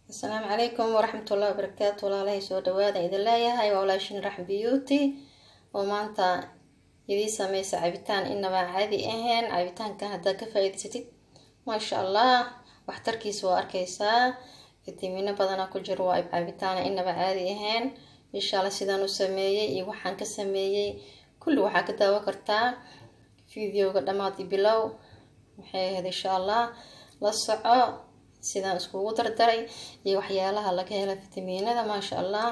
السلام عليكم ورحمة الله وبركاته. والله سو دواada idin leeyahay waa walaashin raxm beauty oo maanta idin sameysa cabitaan inaba caadi ahayn. Cabitaankan hadda ka faa'iidaysatid maasha Allah waxtarkiisa waa arkaysaa, fitamiino badan ku jiro. waa cabitaan inaba caadi ahayn. insha Allah sidaan u sameeyay iyo waxaan ka sameeyay kulli waxa ka daawo kartaa fiidiyowga dhamaad bilow. waxay ahayd insha Allah la soco sidaan iskugu dardaray iyo waxyaalaha laga helo fitamiinada maasha Allah.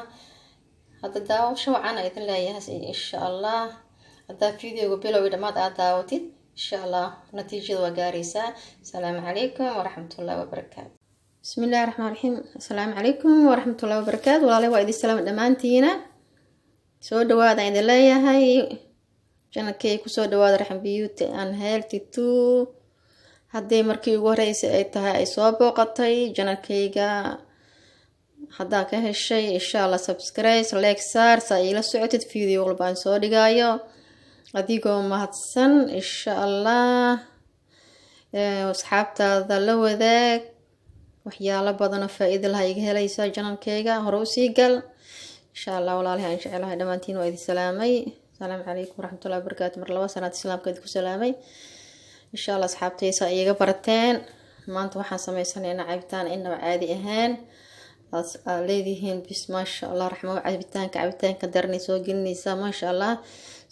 hadda daawasho wacan idin leeyahay insha Allah. hadda fiidiyowga bilow dhamaad aad daawatid insha Allah natiijada waa gaaraysaa. Assalaamu calaykum waraxmatullaahi wabarakaatu. bismillaahi raxmaani raxiim. assalaamu calaykum waraxmatullaahi wabarakaatu. walaalahay waa idin salaam dhamaantiina. soo dhawaada idin leeyahay channelkay ku soo dhawaada Raxm Beauty and Healthy too. hadday markii ugu horeysay ay tahay ay soo booqatay channelkayga, haddaa ka heshay insha Allah subscribe, like, share sa ila socotid video walba aan soo dhigayo. adigoo mahadsan insha Allah. asxaabtaada la wadaag waxyaalo badan oo faa'iido leh iga helaysaa channelkayga. hore u sii gal insha Allah. walaalahay aan jecelahay dhamaantiin waa idin salaamay. assalaamu calaykum waraxmatullaahi wabarakaatu. mar laba sanaad islaamka idinku salaamay insha Allah. asxaabtaysa iyaga barateen maanta waxaan sameysanaynaa cabitaan inaba caadi ahaan leedihiin bis maasha Allah. raxmo cabitaanka daranay soo gelinaysaa maasha Allah.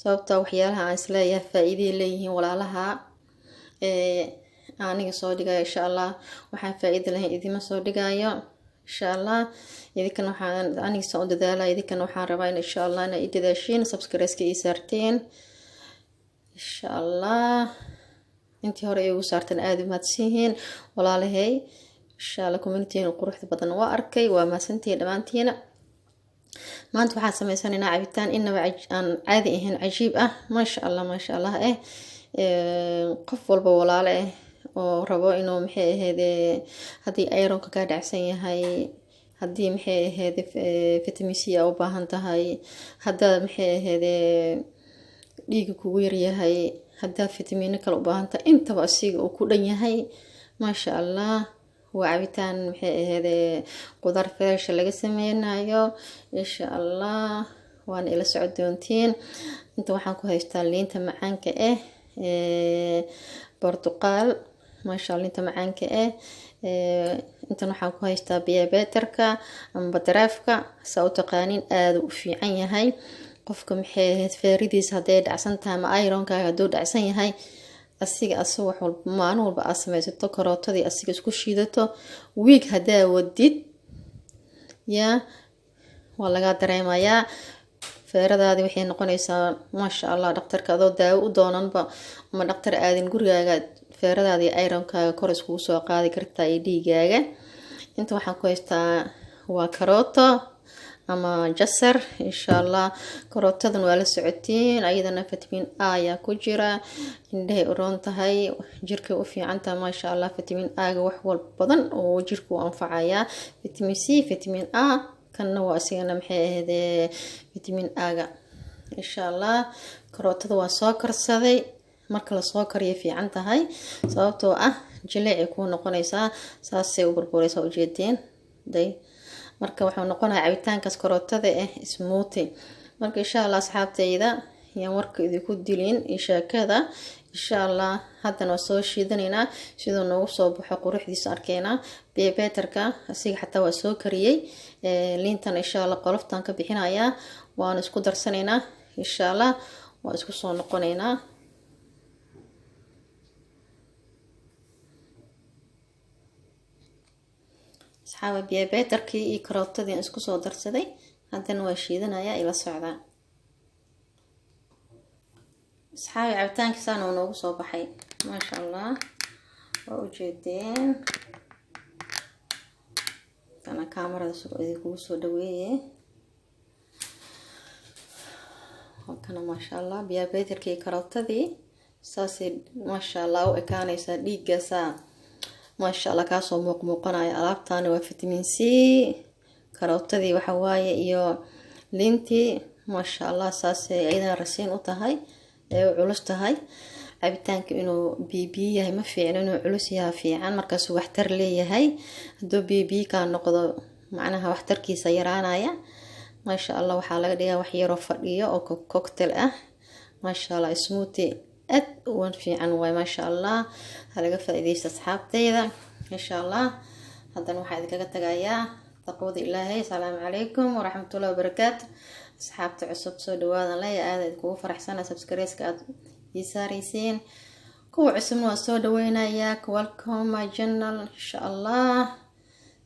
sababta waxyaalaha aan isleeyahay faa'iido leeyihiin walaalaha aniga soo dhigayo insha Allah. waxaan faa'iido lahayn idima soo dhigayo insha Allah. idinkan waxaan aniga soo dadaalay, idinkan waxaan rabaa in insha Allah inay dadaashiin subscribe-ka ii saarteen insha Allah. intii hore igu saartan aad u mahadsanyihiin walaalahay insha Allah. community-na quruxda badan waa arkay, waa mahadsantihiin dhamaantiina. maanta waxaan sameysanaynaa cabitaan inaba aan caadi ahayn, cajiib ah maasha Allah maasha Allah. qof walba walaalo oo rabo inuu maxay ahayd haddii ironka ka dhacsan yahay, haddii maxay ahayd vitamin C u baahan tahay, haddaa maxay ahayd dhiiga kugu yar yahay, haddaa fitamiino kale u baahan tahay, intaba asiga uu ku dhan yahay maasha Allah. waa cabitaan maxay ahayd qudaar fresh laga sameynayo insha Allah. waana ila socod doontiin. inta waxaan ku haystaa liinta macaanka برتقال ما شاء الله. انت معانك انت waxaan ku haystaa biyo beetarka ama badraafka saa u taqaanin aad u fiican yahay. qofka maxay ahayd feeridiisa haday dhacsan tahay ama ironka haduu dhacsan yahay asiga asoo wax walba maalin walba aad sameysato karootadii asiga isku shiidato week hadaa wadid ya waa laga dareemayaa feeradaadi waxay noqonaysaa maasha Allah. dhaqtarka adoo daawo u doonanba ama dhaqtar aadin gurigaaga feeradaadi ironkaaga kor iskugu soo qaadi kartaa iyo dhiigaaga. inta waxaan ku haystaa waa karooto ama jasar insha Allah. karootadan waa la socotiin ayadana vitamin A ayaa ku jira, indhahay u roon tahay, jirka u fiican tahay maasha Allah. vitamin A ga wax walba badan oo jirka u anfacaya. vitamin C, vitamin A kanna waa asigana maxay ahayd vitamin A ga insha Allah. karootada waa soo karsaday, marka la soo kariyo fiican tahay sababtoo ah jileec ku noqonaysaa saasay u burburaysaa ujeedeen day. marka waxaan noqonayaa cabitaankaas karootada smoothie. marka insha Allah asxaabtayda yaan warka idinku dilin sheekada insha Allah. haddana soo shiidanaynaa sidoo noogu soo baxo quruxdiisa arkeena. biyo beetarka asiga xataa waa soo kariyay. liintan insha Allah qoloftan ka bixinayaa waan isku darsanaynaa insha Allah. waa isku soo noqonaynaa asxaaba. biyo beetarkii iyo karootadii isku soo darsaday haddana waa shiidanayaa ila socda asxaabi. cabitaanka saan oo noogu soo baxay maasha Allah waa ujeedeen. kana kaamarada soo idinku soo dhaweeyay kana maasha Allah. biyo beetarkii karootadii saasay maasha Allah u ekaanaysaa dhiiggaasa maasha Allah ka soo muuqanaya. alaabtaana waa vitamin C, karootadii waxa waaye iyo liintii maasha Allah. saasay ayadana rasiin u tahay ee culus tahay. cabitaanka inuu bibi yahay ma fiicno, inuu culus yahay fiican, markaas waxtar leeyahay. hadduu bibi ka noqdo macnaha waxtarkiisa yaraanaya. maasha allah waxaa laga dhigaa wax yaroo fadhiyo oo cocktail ah. maasha allah smoothie aad u fiican waay. maasha allah halaga faa'iideysto asxaabteyda insha allah. haddana waxaa idinkaga tagayaa taqwada ilaahay. asalaamu calaykum waraxmatullahi wabarakaatu. asxaabta cusub soo dhawaadan leh aad idinkugu faraxsana subscribe-ka aad ii saaraysiin. kuwa cusubna waa soo dhaweynayaa, welcome my channel insha allah.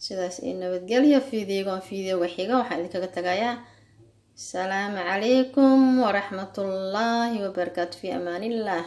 sidaas in nabadgelyo. fiidiyowga xiga waxaan idinkaga tagayaa. asalaamu calaykum waraxmatullaahi wabarakaatu. fi amaanillah.